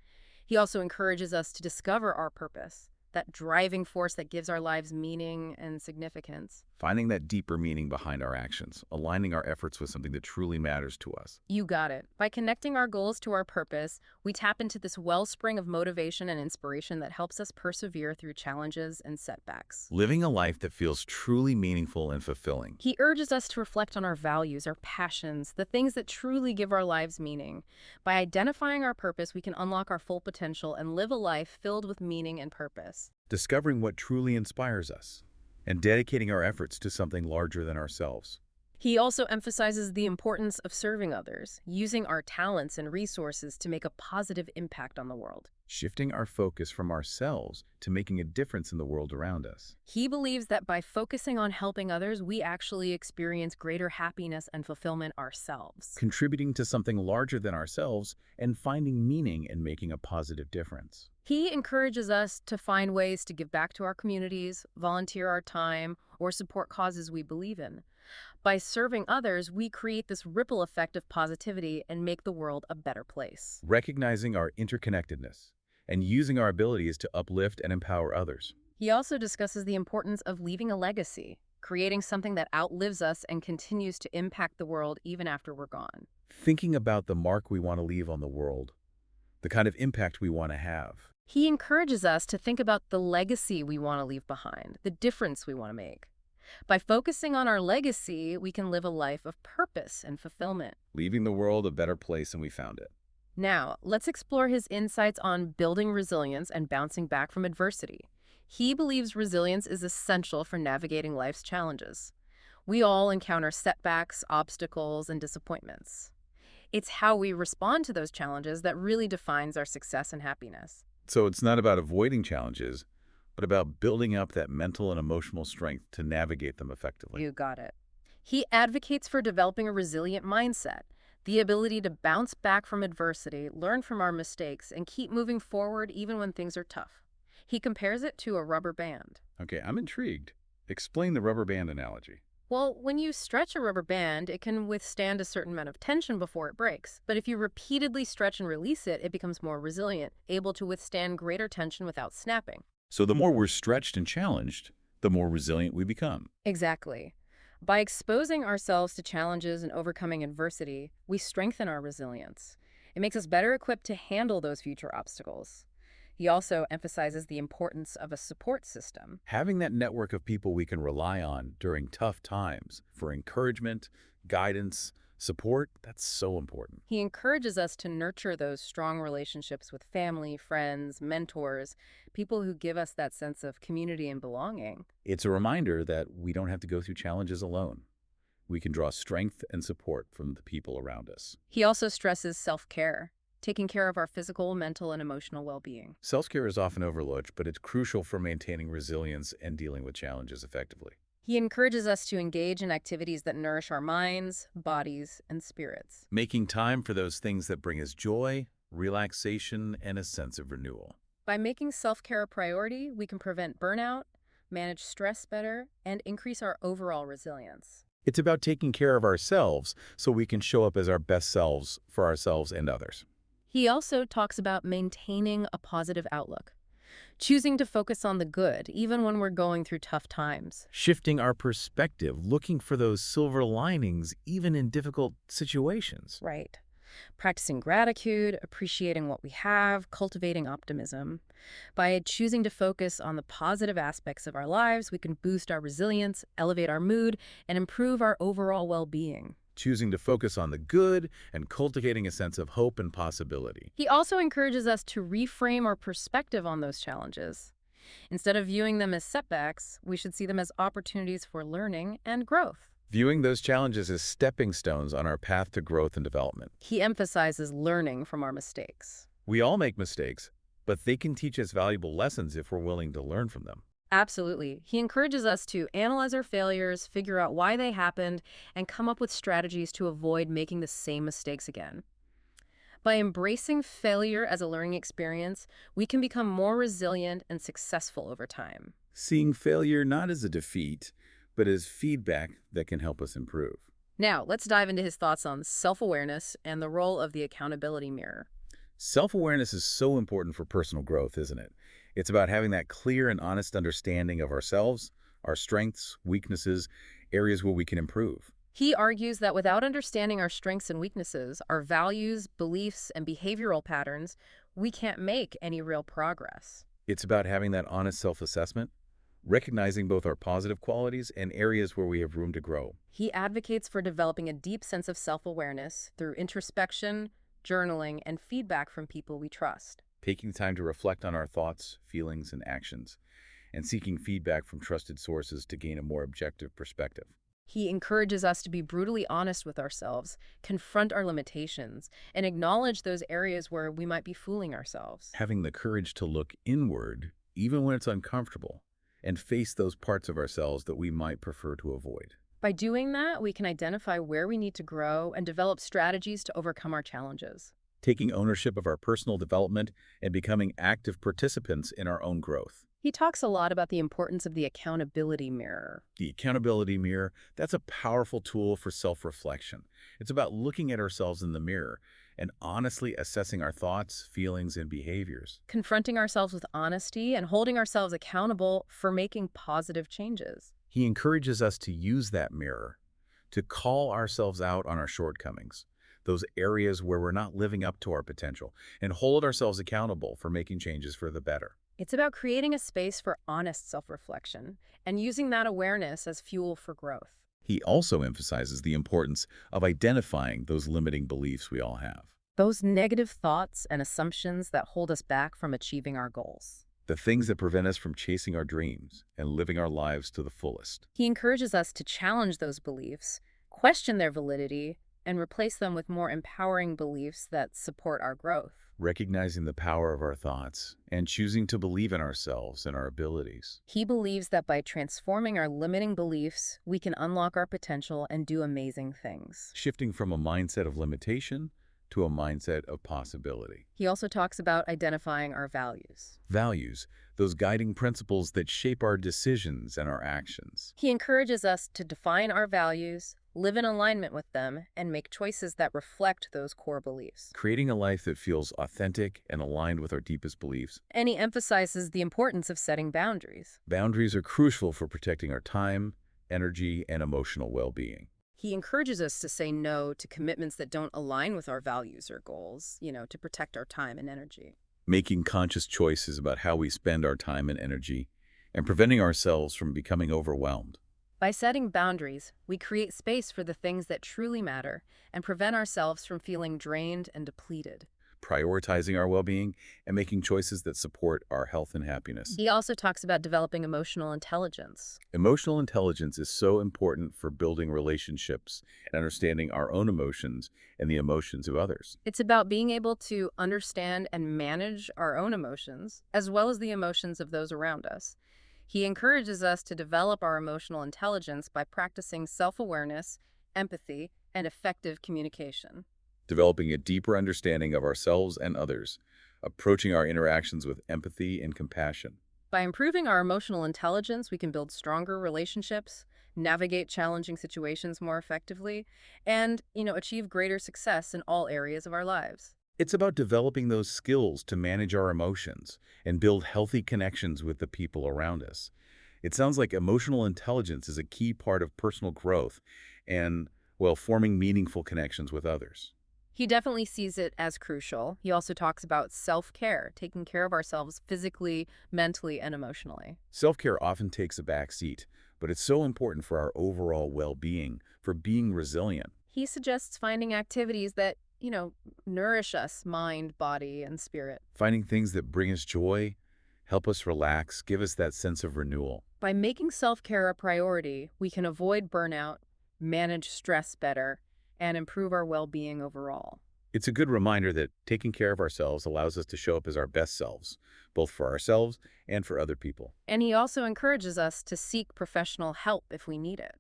He also encourages us to discover our purpose, that driving force that gives our lives meaning and significance. Finding that deeper meaning behind our actions, aligning our efforts with something that truly matters to us. You got it. By connecting our goals to our purpose, we tap into this wellspring of motivation and inspiration that helps us persevere through challenges and setbacks. Living a life that feels truly meaningful and fulfilling. He urges us to reflect on our values, our passions, the things that truly give our lives meaning. By identifying our purpose, we can unlock our full potential and live a life filled with meaning and purpose. Discovering what truly inspires us, and dedicating our efforts to something larger than ourselves. He also emphasizes the importance of serving others, using our talents and resources to make a positive impact on the world. Shifting our focus from ourselves to making a difference in the world around us. He believes that by focusing on helping others, we actually experience greater happiness and fulfillment ourselves. Contributing to something larger than ourselves and finding meaning in making a positive difference. He encourages us to find ways to give back to our communities, volunteer our time, or support causes we believe in. By serving others, we create this ripple effect of positivity and make the world a better place. Recognizing our interconnectedness and using our abilities to uplift and empower others. He also discusses the importance of leaving a legacy, creating something that outlives us and continues to impact the world even after we're gone. Thinking about the mark we want to leave on the world, the kind of impact we want to have. He encourages us to think about the legacy we want to leave behind, the difference we want to make. By focusing on our legacy, we can live a life of purpose and fulfillment. Leaving the world a better place than we found it. Now, let's explore his insights on building resilience and bouncing back from adversity. He believes resilience is essential for navigating life's challenges. We all encounter setbacks, obstacles, and disappointments. It's how we respond to those challenges that really defines our success and happiness. So it's not about avoiding challenges, but about building up that mental and emotional strength to navigate them effectively. You got it. He advocates for developing a resilient mindset, the ability to bounce back from adversity, learn from our mistakes, and keep moving forward even when things are tough. He compares it to a rubber band. Okay, I'm intrigued. Explain the rubber band analogy. Well, when you stretch a rubber band, it can withstand a certain amount of tension before it breaks. But if you repeatedly stretch and release it, it becomes more resilient, able to withstand greater tension without snapping. So the more we're stretched and challenged, the more resilient we become. Exactly. By exposing ourselves to challenges and overcoming adversity, we strengthen our resilience. It makes us better equipped to handle those future obstacles. He also emphasizes the importance of a support system. Having that network of people we can rely on during tough times for encouragement, guidance, support, that's so important. He encourages us to nurture those strong relationships with family, friends, mentors, people who give us that sense of community and belonging. It's a reminder that we don't have to go through challenges alone. We can draw strength and support from the people around us. He also stresses self-care, taking care of our physical, mental, and emotional well-being. Self-care is often overlooked, but it's crucial for maintaining resilience and dealing with challenges effectively. He encourages us to engage in activities that nourish our minds, bodies, and spirits. Making time for those things that bring us joy, relaxation, and a sense of renewal. By making self-care a priority, we can prevent burnout, manage stress better, and increase our overall resilience. It's about taking care of ourselves so we can show up as our best selves for ourselves and others. He also talks about maintaining a positive outlook, choosing to focus on the good, even when we're going through tough times. Shifting our perspective, looking for those silver linings even in difficult situations. Right. Practicing gratitude, appreciating what we have, cultivating optimism. By choosing to focus on the positive aspects of our lives, we can boost our resilience, elevate our mood, and improve our overall well-being. Choosing to focus on the good and cultivating a sense of hope and possibility. He also encourages us to reframe our perspective on those challenges. Instead of viewing them as setbacks, we should see them as opportunities for learning and growth. Viewing those challenges as stepping stones on our path to growth and development. He emphasizes learning from our mistakes. We all make mistakes, but they can teach us valuable lessons if we're willing to learn from them. Absolutely. He encourages us to analyze our failures, figure out why they happened, and come up with strategies to avoid making the same mistakes again. By embracing failure as a learning experience, we can become more resilient and successful over time. Seeing failure not as a defeat, but as feedback that can help us improve. Now, let's dive into his thoughts on self-awareness and the role of the accountability mirror. Self-awareness is so important for personal growth, isn't it? It's about having that clear and honest understanding of ourselves, our strengths, weaknesses, areas where we can improve. He argues that without understanding our strengths and weaknesses, our values, beliefs, and behavioral patterns, we can't make any real progress. It's about having that honest self-assessment, recognizing both our positive qualities and areas where we have room to grow. He advocates for developing a deep sense of self-awareness through introspection, journaling, and feedback from people we trust. Taking time to reflect on our thoughts, feelings, and actions, and seeking feedback from trusted sources to gain a more objective perspective. He encourages us to be brutally honest with ourselves, confront our limitations, and acknowledge those areas where we might be fooling ourselves. Having the courage to look inward, even when it's uncomfortable, and face those parts of ourselves that we might prefer to avoid. By doing that, we can identify where we need to grow and develop strategies to overcome our challenges. Taking ownership of our personal development and becoming active participants in our own growth. He talks a lot about the importance of the accountability mirror. The accountability mirror, that's a powerful tool for self-reflection. It's about looking at ourselves in the mirror and honestly assessing our thoughts, feelings, and behaviors. Confronting ourselves with honesty and holding ourselves accountable for making positive changes. He encourages us to use that mirror to call ourselves out on our shortcomings, those areas where we're not living up to our potential, and hold ourselves accountable for making changes for the better. It's about creating a space for honest self-reflection and using that awareness as fuel for growth. He also emphasizes the importance of identifying those limiting beliefs we all have. Those negative thoughts and assumptions that hold us back from achieving our goals. The things that prevent us from chasing our dreams and living our lives to the fullest. He encourages us to challenge those beliefs, question their validity, and replace them with more empowering beliefs that support our growth. Recognizing the power of our thoughts and choosing to believe in ourselves and our abilities. He believes that by transforming our limiting beliefs, we can unlock our potential and do amazing things. Shifting from a mindset of limitation to a mindset of possibility. He also talks about identifying our values. Values, those guiding principles that shape our decisions and our actions. He encourages us to define our values, live in alignment with them, and make choices that reflect those core beliefs. Creating a life that feels authentic and aligned with our deepest beliefs. And he emphasizes the importance of setting boundaries. Boundaries are crucial for protecting our time, energy, and emotional well-being. He encourages us to say no to commitments that don't align with our values or goals, to protect our time and energy. Making conscious choices about how we spend our time and energy, and preventing ourselves from becoming overwhelmed. By setting boundaries, we create space for the things that truly matter and prevent ourselves from feeling drained and depleted. Prioritizing our well-being and making choices that support our health and happiness. He also talks about developing emotional intelligence. Emotional intelligence is so important for building relationships and understanding our own emotions and the emotions of others. It's about being able to understand and manage our own emotions, as well as the emotions of those around us. He encourages us to develop our emotional intelligence by practicing self-awareness, empathy, and effective communication. Developing a deeper understanding of ourselves and others, approaching our interactions with empathy and compassion. By improving our emotional intelligence, we can build stronger relationships, navigate challenging situations more effectively, and, achieve greater success in all areas of our lives. It's about developing those skills to manage our emotions and build healthy connections with the people around us. It sounds like emotional intelligence is a key part of personal growth and, forming meaningful connections with others. He definitely sees it as crucial. He also talks about self-care, taking care of ourselves physically, mentally, and emotionally. Self-care often takes a back seat, but it's so important for our overall well-being, for being resilient. He suggests finding activities that, nourish us, mind, body, and spirit. Finding things that bring us joy, help us relax, give us that sense of renewal. By making self-care a priority, we can avoid burnout, manage stress better, and improve our well-being overall. It's a good reminder that taking care of ourselves allows us to show up as our best selves, both for ourselves and for other people. And he also encourages us to seek professional help if we need it.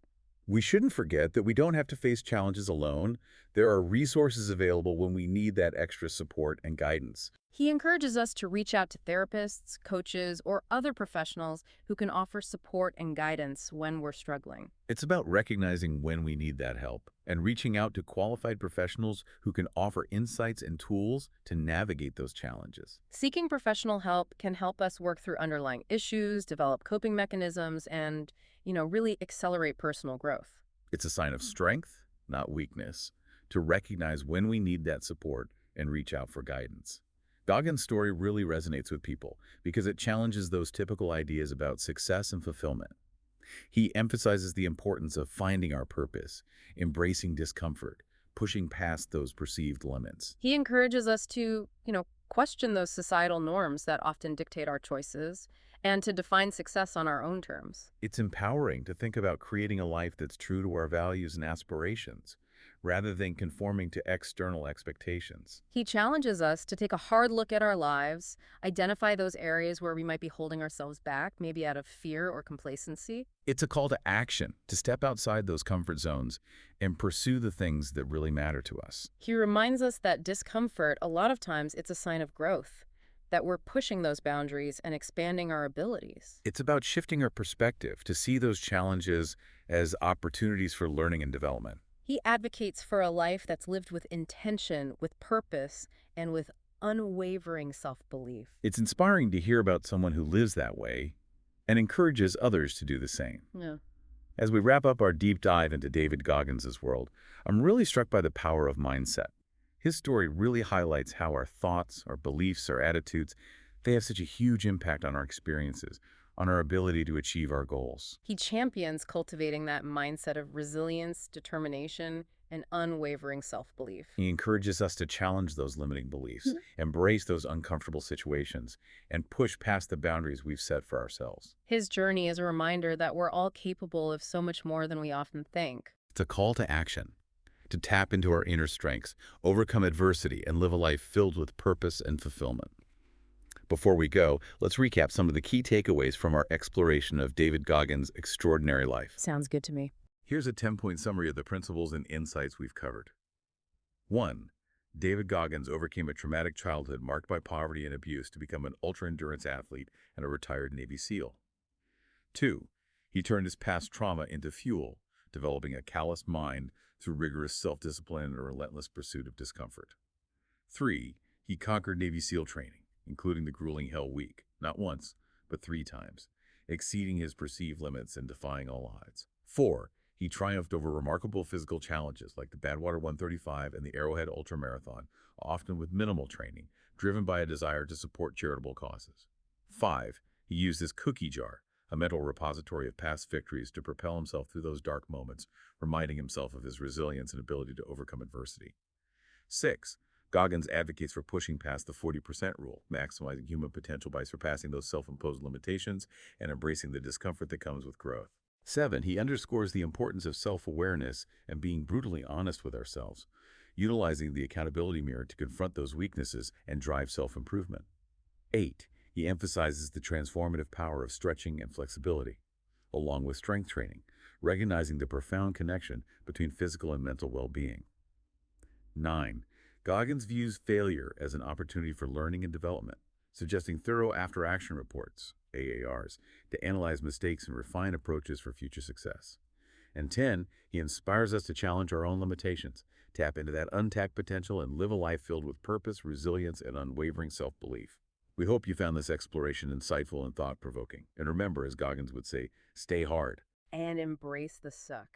We shouldn't forget that we don't have to face challenges alone. There are resources available when we need that extra support and guidance. He encourages us to reach out to therapists, coaches, or other professionals who can offer support and guidance when we're struggling. It's about recognizing when we need that help and reaching out to qualified professionals who can offer insights and tools to navigate those challenges. Seeking professional help can help us work through underlying issues, develop coping mechanisms, and, really accelerate personal growth. It's a sign of strength, not weakness, to recognize when we need that support and reach out for guidance. Goggins' story really resonates with people because it challenges those typical ideas about success and fulfillment. He emphasizes the importance of finding our purpose, embracing discomfort, pushing past those perceived limits. He encourages us to, question those societal norms that often dictate our choices and to define success on our own terms. It's empowering to think about creating a life that's true to our values and aspirations, rather than conforming to external expectations. He challenges us to take a hard look at our lives, identify those areas where we might be holding ourselves back, maybe out of fear or complacency. It's a call to action, to step outside those comfort zones and pursue the things that really matter to us. He reminds us that discomfort, a lot of times, it's a sign of growth, that we're pushing those boundaries and expanding our abilities. It's about shifting our perspective to see those challenges as opportunities for learning and development. He advocates for a life that's lived with intention, with purpose, and with unwavering self-belief. It's inspiring to hear about someone who lives that way and encourages others to do the same. Yeah. As we wrap up our deep dive into David Goggins' world, I'm really struck by the power of mindset. His story really highlights how our thoughts, our beliefs, our attitudes, they have such a huge impact on our experiences, on our ability to achieve our goals. He champions cultivating that mindset of resilience, determination, and unwavering self-belief. He encourages us to challenge those limiting beliefs, embrace those uncomfortable situations, and push past the boundaries we've set for ourselves. His journey is a reminder that we're all capable of so much more than we often think. It's a call to action, to tap into our inner strengths, overcome adversity, and live a life filled with purpose and fulfillment. Before we go, let's recap some of the key takeaways from our exploration of David Goggins' extraordinary life. Sounds good to me. Here's a 10-point summary of the principles and insights we've covered. 1. David Goggins overcame a traumatic childhood marked by poverty and abuse to become an ultra-endurance athlete and a retired Navy SEAL. 2. He turned his past trauma into fuel, developing a calloused mind through rigorous self-discipline and a relentless pursuit of discomfort. 3. He conquered Navy SEAL training, including the grueling Hell Week, not once, but 3 times, exceeding his perceived limits and defying all odds. 4. He triumphed over remarkable physical challenges like the Badwater 135 and the Arrowhead Ultramarathon, often with minimal training, driven by a desire to support charitable causes. 5. He used his cookie jar, a mental repository of past victories, to propel himself through those dark moments, reminding himself of his resilience and ability to overcome adversity. 6. Goggins advocates for pushing past the 40% rule, maximizing human potential by surpassing those self-imposed limitations and embracing the discomfort that comes with growth. 7. He underscores the importance of self-awareness and being brutally honest with ourselves, utilizing the accountability mirror to confront those weaknesses and drive self-improvement. 8. He emphasizes the transformative power of stretching and flexibility, along with strength training, recognizing the profound connection between physical and mental well-being. 9. Goggins views failure as an opportunity for learning and development, suggesting thorough after-action reports, AARs, to analyze mistakes and refine approaches for future success. And 10, he inspires us to challenge our own limitations, tap into that untapped potential, and live a life filled with purpose, resilience, and unwavering self-belief. We hope you found this exploration insightful and thought-provoking. And remember, as Goggins would say, stay hard. And embrace the suck.